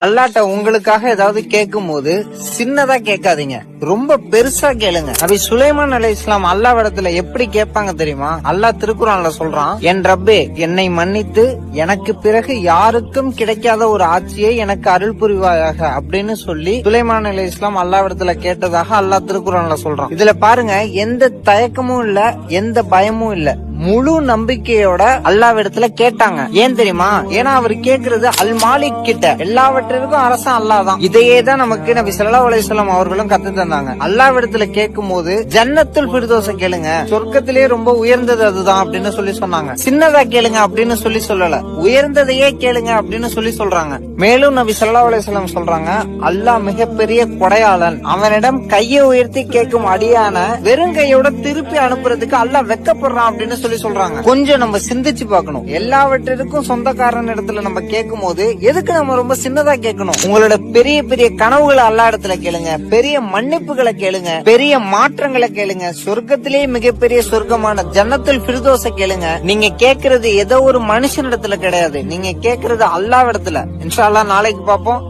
அல்லாட்ட உங்களுக்காக ஏதாவது கேட்கும் போது சின்னதா கேட்காதீங்க, ரொம்ப பெருசா கேளுங்க. நபி சுலைமான் அலைஹிஸ்ஸலாம் அல்லாஹ்விடத்துல எப்படி கேட்பாங்க தெரியுமா? அல்லாஹ் திருக்குர்ஆன்ல சொல்றான், என் ரப்பே என்னை மன்னித்து எனக்கு பிறகு யாருக்கும் கிடைக்காத ஒரு ஆட்சியை எனக்கு அருள் புரிவாயாக அப்படின்னு சொல்லி சுலைமான் அலைஹிஸ்ஸலாம் அல்லாஹ்விடத்துல கேட்டதாக அல்லாஹ் திருக்குர்ஆன்ல சொல்றான். இதுல பாருங்க, எந்த தயக்கமும் இல்ல, எந்த பயமும் இல்ல, முழு நம்பிக்கையோட அல்லாஹ்விடத்துல கேட்டாங்க. ஏன் தெரியுமா? ஏன்னா அவர் கேக்குறது அல் மாலிக் கிட்ட, எல்லாவற்றிற்கும் அரசன் அல்லாஹ் தான். இதையே தான் நமக்கு நபி ஸல்லல்லாஹு அலைஹி வஸல்லம் அவர்களும் கத்து தந்தாங்க. அல்லாஹ்விடத்துல கேட்கும் போது ஜன்னத்துல் ஃபிர்தௌஸ கேளுங்க, சொர்க்கத்திலேயே ரொம்ப உயர்ந்தது அதுதான் அப்படின்னு சொல்லி சொன்னாங்க. சின்னதா கேளுங்க அப்படின்னு சொல்லி சொல்லல, உயர்ந்ததையே கேளுங்க அப்படின்னு சொல்லி சொல்றாங்க. மேலும் நபி ஸல்லல்லாஹு அலைஹி வஸல்லம் சொல்றாங்க, அல்லாஹ் மிகப்பெரிய கொடையாளன், அவனிடம் கையை உயர்த்தி கேட்கும் அடியான வெறும் கையோட திருப்பி அனுப்புறதுக்கு அல்லாஹ் வெக்கப்படுறான் அப்படின்னு சொல்லி சொல்றாங்க. கொஞ்சம் நம்ம சிந்திச்சு பார்க்கணும். எல்லாவற்றிற்கும் சொந்தக்காரன் இடத்துல நம்ம கேட்கும் போது எதுக்கு நம்ம ரொம்ப சின்னதா கேட்கணும்? உங்களோட பெரிய பெரிய கனவுகளை அல்லாஹ் இடத்துல கேளுங்க, பெரிய மன்னிப்புகளை கேளுங்க, பெரிய மாற்றங்களை கேளுங்க, சொர்க்கத்திலேயே மிகப்பெரிய சொர்க்கமான ஜன்னத்துல் ஃபிர்தௌஸ கேளுங்க. நீங்க கேட்கறது ஏதோ ஒரு மனுஷன் இடத்துல கிடையாது, நீங்க கேட்கறது அல்லாஹ் இடத்துல. இன்ஷா அல்லாஹ் நாளைக்கு பார்ப்போம்.